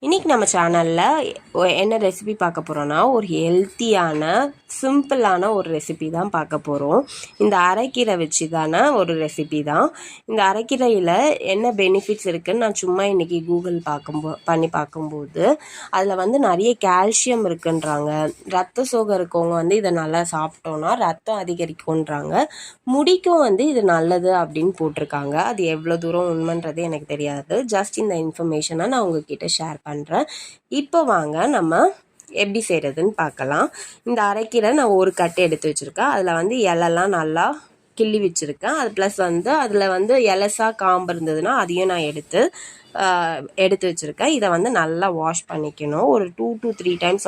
இன்றைக்கி நம்ம சேனலில் என்ன ரெசிபி பார்க்க போகிறோன்னா ஒரு ஹெல்த்தியான சிம்பிளான ஒரு ரெசிபி தான் பார்க்க போகிறோம். இந்த அரைக்கீரை வச்சு தானே ஒரு ரெசிபி தான். இந்த அரைக்கீரையில் என்ன பெனிஃபிட்ஸ் இருக்குதுன்னு நான் சும்மா இன்றைக்கி கூகுள் பண்ணி பார்க்கும்போது அதில் நிறைய கால்சியம் இருக்குன்றாங்க. ரத்த சோகை இருக்கவங்க இதை நல்லா சாப்பிட்டோன்னா ரத்தம் அதிகரிக்கும்ன்றாங்க. முடிக்கும் இது நல்லது அப்படின்னு போட்டிருக்காங்க. அது எவ்வளோ தூரம் உண்மைன்றது எனக்கு தெரியாது. ஜஸ்ட் இந்த இன்ஃபர்மேஷனை நான் உங்ககிட்ட ஷேர் பண்ணுறேன். இப்போ வாங்க நம்ம எப்படி செய்கிறதுன்னு பார்க்கலாம். இந்த அரைக்கீரை நான் ஒரு கட்டு எடுத்து வச்சுருக்கேன். அதில் இலைலாம் நல்லா கிள்ளி வச்சுருக்கேன். அது ப்ளஸ் அதில் இலசா காம்பு இருந்ததுன்னா அதையும் நான் எடுத்து வச்சுருக்கேன். இதை நல்லா வாஷ் பண்ணிக்கணும். ஒரு 2 to 3 டைம்ஸ்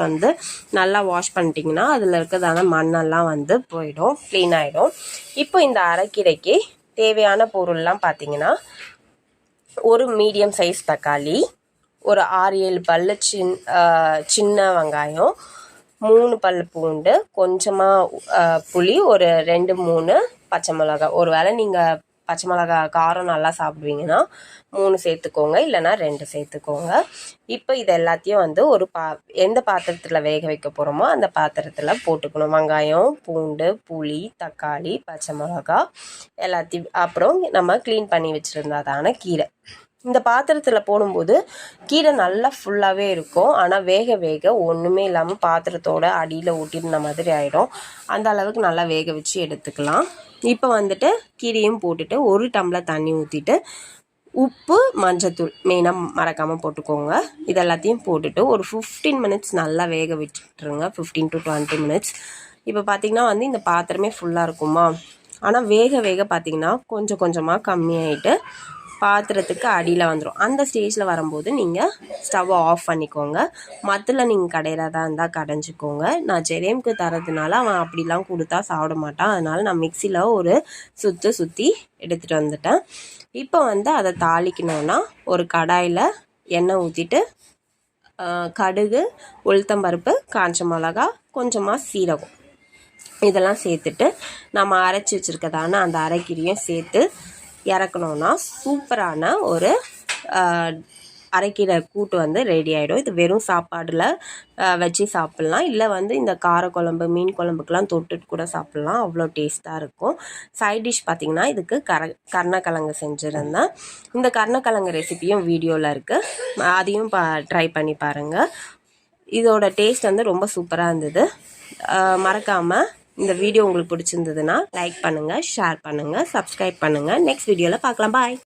நல்லா வாஷ் பண்ணிட்டிங்கன்னா அதில் இருக்கிறதான மண்ணெல்லாம் போயிடும், க்ளீன் ஆகிடும். இப்போ இந்த அரைக்கீரைக்கு தேவையான பொருள்லாம் பார்த்திங்கன்னா, ஒரு மீடியம் சைஸ் தக்காளி, ஒரு 6-7 பல்லு சின்ன வெங்காயம், 3 பல் பூண்டு, கொஞ்சமாக புளி, ஒரு 2-3 பச்சை மிளகா. ஒரு வேளை நீங்கள் பச்சை மிளகா காரம் நல்லா சாப்பிடுவீங்கன்னா 3 சேர்த்துக்கோங்க, இல்லைனா 2 சேர்த்துக்கோங்க. இப்போ இது எல்லாத்தையும் ஒரு எந்த பாத்திரத்தில் வேக வைக்க போகிறோமோ அந்த பாத்திரத்தில் போட்டுக்கணும். வெங்காயம், பூண்டு, புளி, தக்காளி, பச்சை மிளகா எல்லாத்தையும், அப்புறம் நம்ம க்ளீன் பண்ணி வச்சுருந்தாதான கீரை. இந்த பாத்திரத்தில் போடும்போது கீரை நல்லா ஃபுல்லாகவே இருக்கும். ஆனால் வேக வேக ஒன்றுமே இல்லாமல் பாத்திரத்தோட அடியில் ஒட்டிருந்த மாதிரி ஆகிடும். அந்த அளவுக்கு நல்லா வேக வச்சு எடுத்துக்கலாம். இப்போ கீரையும் போட்டுட்டு 1 டம்ளர் தண்ணி ஊற்றிட்டு உப்பு, மஞ்சத்தூள் மெயினாக மறக்காமல் போட்டுக்கோங்க. இதெல்லாத்தையும் போட்டுட்டு ஒரு 15 மினிட்ஸ் நல்லா வேக விட்டுருங்க. 15 to 20 மினிட்ஸ். இப்போ பார்த்திங்கன்னா இந்த பாத்திரமே ஃபுல்லாக இருக்குமா, ஆனால் வேக வேக பார்த்திங்கன்னா கொஞ்சம் கொஞ்சமாக கம்மியாயிட்டு பாத்திரத்துக்கு அடியில் வந்துடும். அந்த ஸ்டேஜில் வரும்போது நீங்கள் ஸ்டவ்வை ஆஃப் பண்ணிக்கோங்க. மத்தில் நீங்கள் கடையிறதா இருந்தால் கடைஞ்சிக்கோங்க. நான் ஜெரேமுக்கு தரதுனால அவன் அப்படிலாம் கொடுத்தா சாப்பிட மாட்டான். அதனால் நான் மிக்சியில் ஒரு சுற்றி எடுத்துகிட்டு வந்துட்டேன். இப்போ அதை தாளிக்கணுன்னா ஒரு கடாயில் எண்ணெய் ஊற்றிட்டு கடுகு, உளுத்தம்பருப்பு, காஞ்ச மிளகா, கொஞ்சமாக சீரகம் இதெல்லாம் சேர்த்துட்டு நம்ம அரைச்சி வச்சுருக்கதான அந்த அரைக்கீரையும் சேர்த்து இறக்கணுன்னா சூப்பரான ஒரு அரைக்கீரை கூட்டு ரெடி ஆகிடும். இது வெறும் சாப்பாடில் வச்சு சாப்பிட்லாம், இல்லை இந்த காரக்குழம்பு, மீன் குழம்புக்கெலாம் தொட்டுட்டு கூட சாப்பிட்லாம். அவ்வளோ டேஸ்ட்டாக இருக்கும். சைட் டிஷ் பார்த்திங்கன்னா இதுக்கு கருணக்கிழங்கு செஞ்சுருந்தேன். இந்த கருணக்கிழங்கு ரெசிப்பியும் வீடியோவில் இருக்குது, அதையும் ட்ரை பண்ணி பாருங்கள். இதோட டேஸ்ட் ரொம்ப சூப்பராக இருந்தது. மறக்காமல் இந்த வீடியோ உங்களுக்கு பிடிச்சிருந்ததுன்னா லைக் பண்ணுங்கள், ஷேர் பண்ணுங்கள், சப்ஸ்கிரைப் பண்ணுங்கள். நெக்ஸ்ட் வீடியோவில் பார்க்கலாம். பாய்.